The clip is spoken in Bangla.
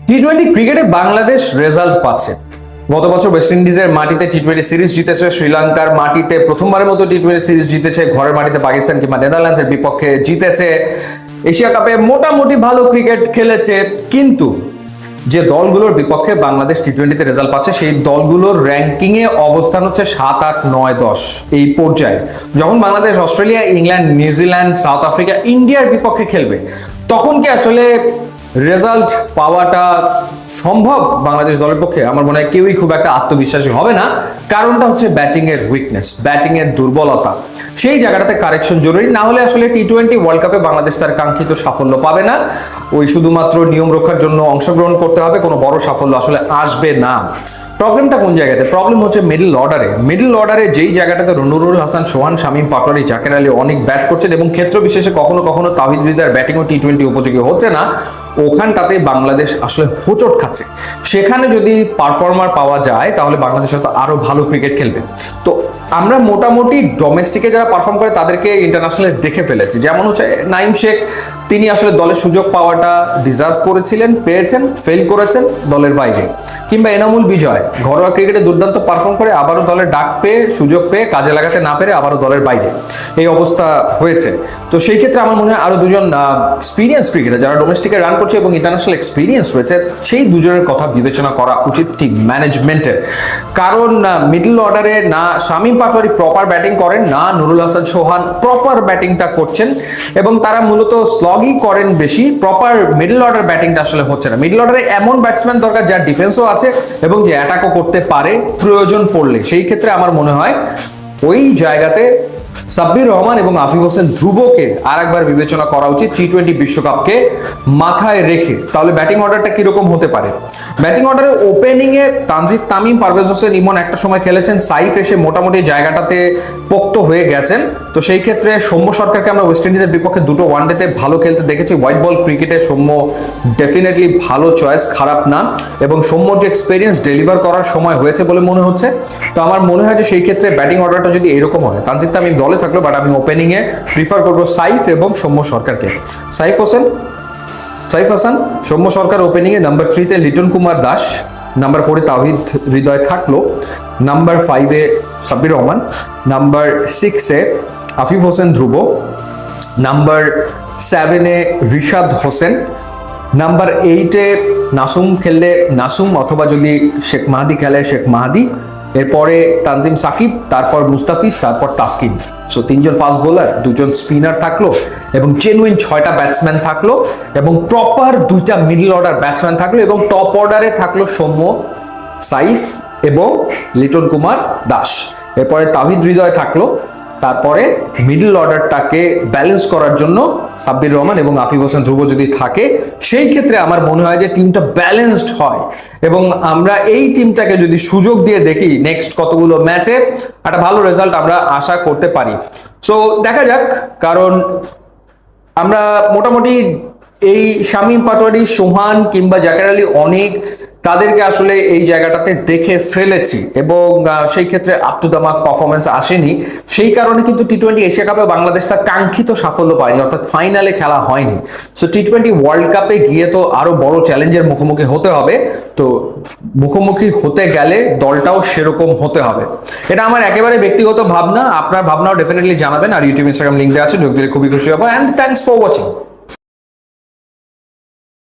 টি-20 ক্রিকেটে বাংলাদেশ রেজাল্ট পাচ্ছে। গত বছর ওয়েস্ট ইন্ডিজের মাটিতে টি-20 সিরিজ জিতেছে, শ্রীলঙ্কার মাটিতে প্রথমবারের মতো টি-20 সিরিজ জিতেছে, ঘরের মাটিতে পাকিস্তান কিংবা নেদারল্যান্ডসের বিপক্ষে জিতেছে, এশিয়া কাপে মোটামুটি ভালো ক্রিকেট খেলেছে। কিন্তু যে দলগুলোর বিপক্ষে বাংলাদেশ টি-20তে রেজাল্ট পাচ্ছে সেই দলগুলোর র্যাঙ্কিং এ অবস্থান হচ্ছে 7, 8, 9, 10 এই পর্যায়ে। যখন Bangladesh Australia, England, New Zealand, south Africa, ইন্ডিয়ার বিপক্ষে খেলবে তখন কি আসলে রেজাল্ট পাওয়াটা সম্ভব বাংলাদেশ দলের পক্ষে? আমার মনে হয় কেউই খুব একটা আত্মবিশ্বাসী হবে না। কারণটা হচ্ছে ব্যাটিং এর উইকনেস, ব্যাটিং এর দুর্বলতা। সেই জায়গাটাতে কারেকশন জরুরি, না হলে আসলে টি-20 ওয়ার্ল্ড কাপে বাংলাদেশ তার কাঙ্ক্ষিত সাফল্য পাবে না। ওই শুধুমাত্র নিয়ম রক্ষার জন্য অংশগ্রহণ করতে হবে, কোনো বড় সাফল্য আসলে আসবে না। প্রবলেমটা কোন জায়গাতে? প্রবলেম হচ্ছে মিডল অর্ডারে। মিডল অর্ডারে যেই জায়গাটাতে নুরুল হাসান, সোহান, শামীম পাটোয়ারি, জাকের আলী অনেক ব্যাট করছেন এবং ক্ষেত্র বিশেষে কখনো কখনো তাওহিদ হৃদয়ের ব্যাটিংও টি-20 উপযোগী হচ্ছে না, ওখানটাতে বাংলাদেশ আসলে হোঁচট খাচ্ছে। সেখানে যদি পারফর্মার পাওয়া যায় তাহলে বাংলাদেশ হয়তো আরো ভালো ক্রিকেট খেলবে। তো আমরা মোটামুটি ডোমেস্টিকে যারা পারফর্ম করে তাদেরকে ইন্টারন্যাশনালে দেখে ফেলেছি। যেমন হচ্ছে নাইম শেখ, তিনি আসলে দলের সুযোগ পাওয়াটা ডিজার্ভ করেছিলেন, পেয়েছেন, ফেল করেছেন দলের বাইরে। কিংবা এনামুল বিজয় ঘরোয়া ক্রিকেটে দুর্দান্ত পারফর্ম করে আবারও দলের ডাক পেয়ে, সুযোগ পেয়ে কাজে লাগাতে না পেরে আবারও দলের বাইরে, এই অবস্থা হয়েছে। তো সেই ক্ষেত্রে আমার মনে হয় আরো দুজন এক্সপিরিয়েন্স ক্রিকেটার যারা ডোমেস্টিকে রান করছে এবং ইন্টারন্যাশনাল এক্সপিরিয়েন্স রয়েছে, সেই দুজনের কথা বিবেচনা করা উচিত টিম ম্যানেজমেন্টের। কারণ মিডল অর্ডারে না শামীম পাটোয়ারি প্রপার ব্যাটিং করেন, না নুরুল হাসান সোহান প্রপার ব্যাটিংটা করছেন, এবং তারা মূলত স্লগই করেন বেশি। প্রপার মিডল অর্ডার ব্যাটিংটা আসলে হচ্ছে না। মিডল অর্ডারে এমন ব্যাটসম্যান দরকার যার ডিফেন্সও আছে এবং যে অ্যাটাকও করতে পারে প্রয়োজন পড়লে। সেই ক্ষেত্রে আমার মনে হয় ওই জায়গাতে সাব্বির রহমান এবং আফিফ হোসেন ধ্রুবকে আরেকবার বিবেচনা করা উচিত টি-20 বিশ্বকাপকে মাথায় রেখে। তাহলে ব্যাটিং অর্ডারটা কিরকম হতে পারে? ব্যাটিং অর্ডারে ওপেনিং এ তানজিদ তামিম, পারভেজ হোসেন ইমন একটা সময় খেলেছেন, সাইফ এসে মোটামুটি জায়গাটাতে পোক্ত হয়ে গেছেন। তো সেই ক্ষেত্রে সৌম্য সরকারকে আমরা ওয়েস্ট ইন্ডিজের বিপক্ষে দুটো ওয়ানডেতে ভালো খেলতে দেখেছি। হোয়াইট বল ক্রিকেটে সৌম্য ডেফিনেটলি ভালো চয়েস, খারাপ না, এবং সৌম্যর যে এক্সপিরিয়েন্স ডেলিভার করার সময় হয়েছে বলে মনে হচ্ছে। তো আমার মনে হয় যে সেই ক্ষেত্রে ব্যাটিং অর্ডারটা যদি এরকম হয়, তানজিদ তামিম দলে থাকলো, বাট আমি ওপেনিং এ প্রিফার করবো সাইফ এবং সৌম্য সরকারকে। সাইফ হাসান, সৌম্য সরকার ওপেনিং এ, নাম্বার 3 তে লিটন কুমার দাস, নাম্বার 4 এ তাওহিদ হৃদয় থাকলো, নাম্বার 5 এ সাব্বির রহমান, নাম্বার 6 এ আফিফ হোসেন ধ্রুব, নাম্বার 7 এ রিশাদ হোসেন, নাম্বার 8 এ নাসুম খেললে নাসুম, অথবা যদি শেখ মাহাদি খেলে শেখ মাহাদি, এরপরে তানজিম সাকিব, তারপর মুস্তাফিজ, তারপর তাসকিন। সো 3জন ফাস্ট বোলার, 2জন স্পিনার থাকলো এবং জেনুইন 6টা ব্যাটসম্যান থাকলো এবং প্রপার 2টা মিডল অর্ডার ব্যাটসম্যান থাকলো এবং টপ অর্ডারে থাকলো সৌম্য, সাইফ এবং লিটন কুমার দাস। এরপরে তাওহিদ হৃদয় থাকলো। তারপরে মিডল অর্ডারটাকে ব্যালেন্স করার জন্য সাব্বির রহমান এবং আফিফ হোসেন ধ্রুব যদি থাকে, সেই ক্ষেত্রে আমার মনে হয় যে টিমটা ব্যালেন্সড হয় এবং আমরা এই টিমটাকে যদি সুযোগ দিয়ে দেখি নেক্সট কতগুলো ম্যাচে একটা ভালো রেজাল্ট আমরা আশা করতে পারি। সো দেখা যাক, কারণ আমরা মোটামুটি এই শামীম পাটোয়ারি, সোহান কিংবা জাকের আলী অনেক, তাদেরকে আসলে এই জায়গাটাতে দেখে ফেলেছি এবং সেই ক্ষেত্রে up to the mark performance আসেনি। সেই কারণে কিন্তু টি-20 এশিয়া কাপে বাংলাদেশ তার কাঙ্ক্ষিত সাফল্য পায়নি, অর্থাৎ ফাইনালে খেলা হয়নি। সো টি-20 ওয়ার্ল্ড কাপে গিয়ে তো আরো বড় চ্যালেঞ্জের মুখোমুখি হতে হবে। তো মুখোমুখি হতে গেলে দলটাও সেরকম হতে হবে। এটা আমার একেবারে ব্যক্তিগত ভাবনা, আপনার ভাবনাও ডেফিনেটলি জানাবেন। আর ইউটিউব, ইনস্টাগ্রাম লিঙ্ক দেওয়া আছে, যোগ দিলে খুবই খুশি হবো। And thanks for watching.